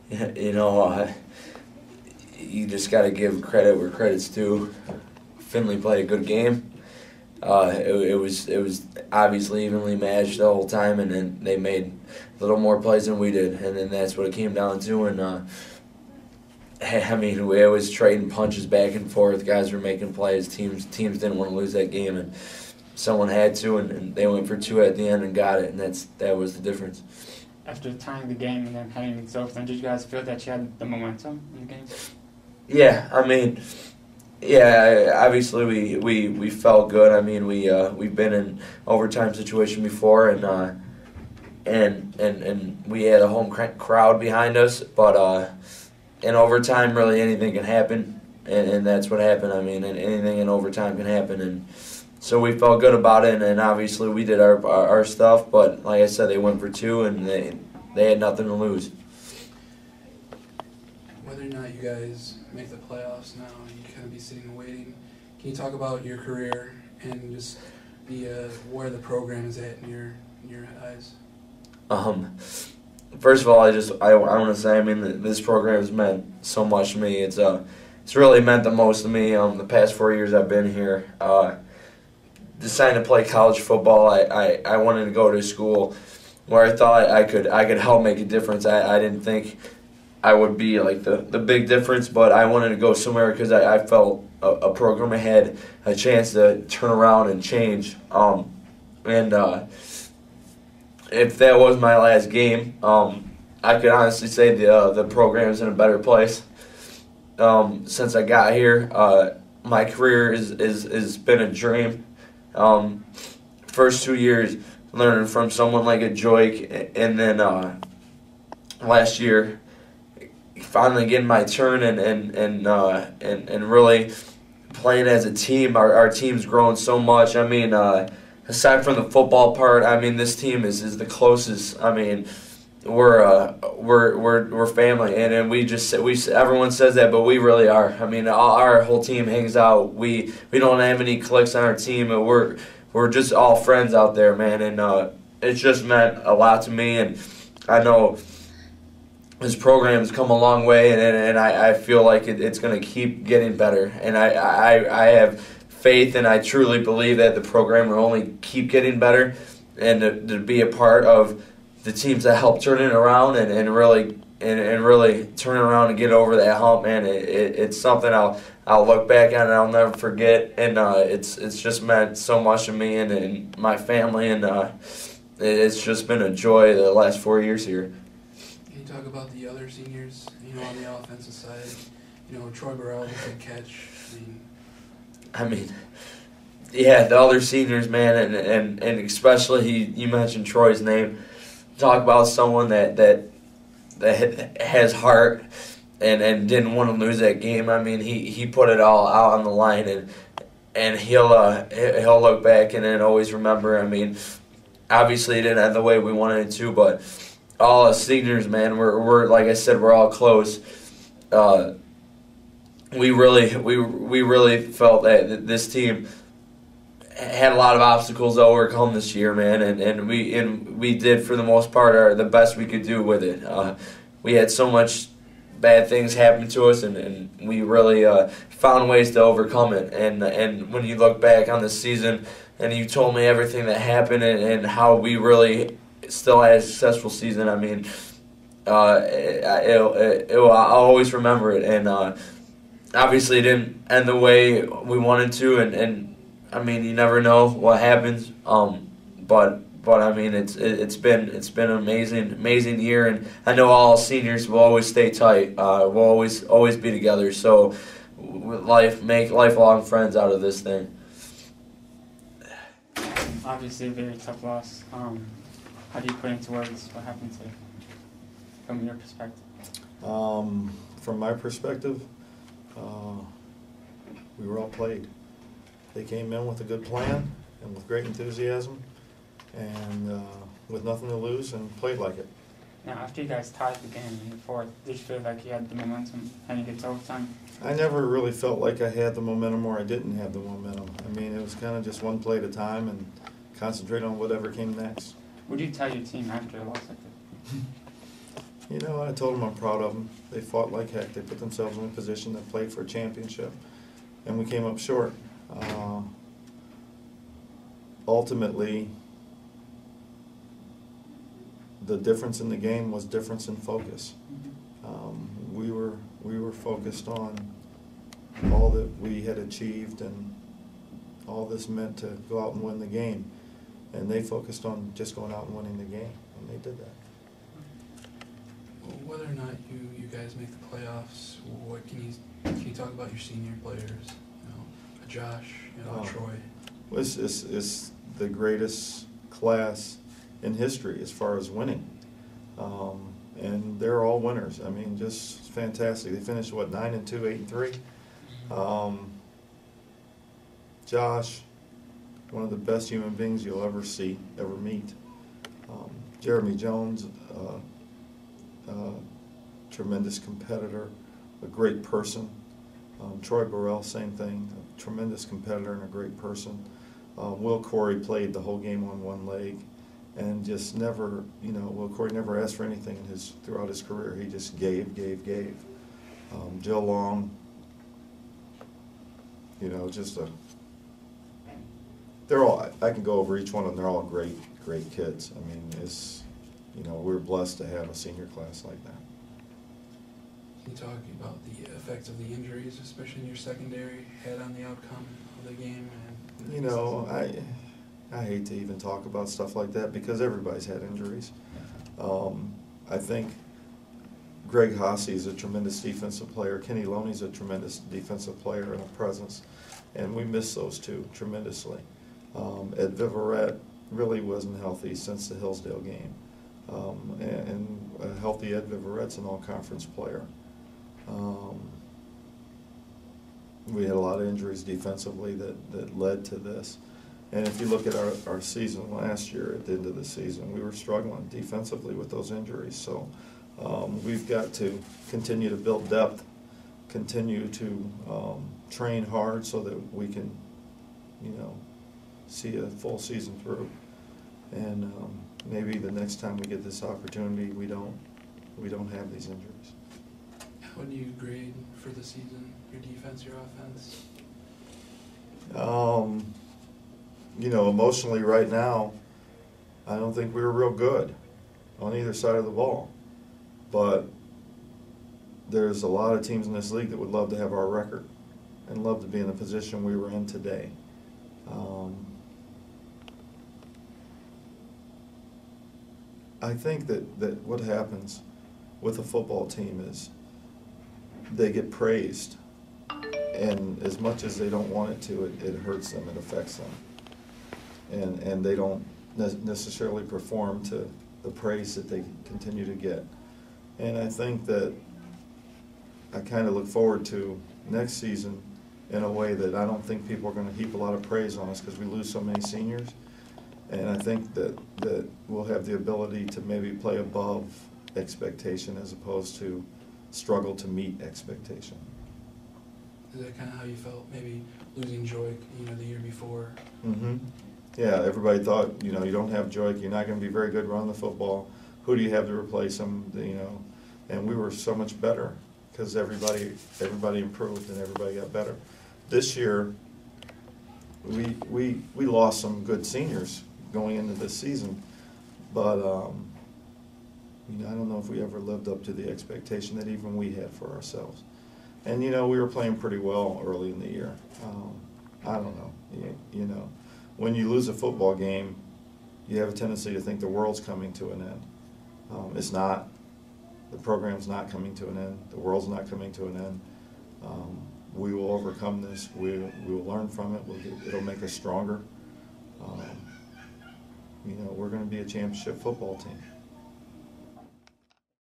You know, you just got to give credit where credit's due. Findlay played a good game. It was obviously evenly matched the whole time, and then they made a little more plays than we did, and then that's what it came down to. And I mean, we was trading punches back and forth. Guys were making plays. Teams didn't want to lose that game, and someone had to, and they went for two at the end and got it, and that was the difference. After tying the game and then heading into overtime, did you guys feel that you had the momentum in the game? Yeah, I mean, yeah, obviously we felt good. I mean, we've been in overtime situation before, and we had a home crowd behind us, but in overtime, really anything can happen, and that's what happened. I mean, and anything in overtime can happen, and so we felt good about it, and obviously we did our stuff, but like I said, they went for two, and they had nothing to lose. Whether or not you guys make the playoffs now, you kind of be sitting and waiting. Can you talk about your career and just where the program is at in your eyes? First of all, I want to say, I mean, this program has meant so much to me. It's really meant the most to me. The past 4 years I've been here, deciding to play college football, I wanted to go to school where I thought I could help make a difference. I didn't think I would be like the big difference, but I wanted to go somewhere because I felt a program ahead, a chance to turn around and change. If that was my last game, I could honestly say the program's in a better place. Since I got here, my career is been a dream. First 2 years learning from someone like a Joik, and then last year finally getting my turn and really playing as a team. Our team's grown so much. I mean, aside from the football part, I mean, this team is the closest. I mean, we're family, and everyone says that, but we really are. I mean, our whole team hangs out. We don't have any cliques on our team, and we're just all friends out there, man. And it's just meant a lot to me, and I know this program has come a long way, and I feel like it's going to keep getting better. And I have faith, and I truly believe that the program will only keep getting better, and to be a part of the teams that help turn it around and really turn around and get over that hump, man. It's something I'll look back on and I'll never forget, and it's just meant so much to me and my family, and it's just been a joy the last 4 years here. Can you talk about the other seniors, on the offensive side? Troy Burrell with a catch. I mean, yeah, the other seniors, man, and especially you mentioned Troy's name. Talk about someone that has heart and didn't want to lose that game. I mean, he put it all out on the line, and he'll look back and then always remember. I mean, obviously it didn't end the way we wanted it to, but all us seniors, man, we're like I said, we're all close. We really felt that this team had a lot of obstacles to overcome this year, man, and we did for the most part the best we could do with it. We had so much bad things happen to us, and we really found ways to overcome it. And when you look back on the season, and you told me everything that happened and how we really still had a successful season, I mean, I'll always remember it. And obviously, it didn't end the way we wanted to, and I mean, you never know what happens. But I mean, it's been an amazing year, and I know all seniors will always stay tight. We'll always be together. So, make lifelong friends out of this thing. Obviously, a very tough loss. How do you put into words what happened to you, from your perspective? From my perspective, we were all played. They came in with a good plan and with great enthusiasm and with nothing to lose and played like it. Now, after you guys tied the game in the fourth, did you feel like you had the momentum heading into overtime? I never really felt like I had the momentum or I didn't have the momentum. I mean, it was kind of just one play at a time and concentrate on whatever came next. What do you tell your team after a loss like that? You know, I told them I'm proud of them. They fought like heck. They put themselves in a position to play for a championship, and we came up short. Ultimately, the difference in the game was difference in focus. We were focused on all that we had achieved and all this meant to go out and win the game, and they focused on just going out and winning the game, and they did that. Well, whether or not you guys make the playoffs, what can you talk about your senior players? You know, Josh, Troy. It's the greatest class in history as far as winning. And they're all winners. I mean, just fantastic. They finished, 9-2, 8-3? Josh, one of the best human beings you'll ever meet. Jeremy Jones, tremendous competitor, a great person. Troy Burrell, same thing, a tremendous competitor and a great person. Will Corey played the whole game on one leg, and just never, Will Corey never asked for anything throughout his career. He just gave. Jill Long, they're all, I can go over each one of them, they're all great kids. I mean, we're blessed to have a senior class like that. Can you talk about the effects of the injuries, especially in your secondary, had on the outcome of the game? I hate to even talk about stuff like that because everybody's had injuries. I think Greg Hasse is a tremendous defensive player. Kenny Loney's a tremendous defensive player and a presence, and we miss those two tremendously. Ed Viverette really wasn't healthy since the Hillsdale game, and a healthy Ed Viverette's an all-conference player. We had a lot of injuries defensively that led to this. And if you look at our season last year, at the end of the season, we were struggling defensively with those injuries. So we've got to continue to build depth, continue to train hard so that we can, see a full season through. And maybe the next time we get this opportunity, we don't have these injuries. How do you grade for the season, your defense, your offense? Emotionally right now, I don't think we were real good on either side of the ball. But there's a lot of teams in this league that would love to have our record and love to be in the position we were in today. I think that what happens with a football team is they get praised, and as much as they don't want it to, it hurts them, it affects them, and they don't necessarily perform to the praise that they continue to get. And I think that I kind of look forward to next season in a way that I don't think people are going to heap a lot of praise on us because we lose so many seniors. And I think that we'll have the ability to maybe play above expectation as opposed to struggle to meet expectation. Is that kind of how you felt, maybe losing Joik, the year before? Mm-hmm. Yeah, everybody thought, you don't have Joik, you're not going to be very good running the football. Who do you have to replace him? And we were so much better because everybody improved and everybody got better. This year, we lost some good seniors going into this season, but I don't know if we ever lived up to the expectation that even we had for ourselves. And we were playing pretty well early in the year. I don't know. When you lose a football game, you have a tendency to think the world's coming to an end. It's not. The program's not coming to an end. The world's not coming to an end. We will overcome this. We will learn from it. It'll make us stronger. We're going to be a championship football team.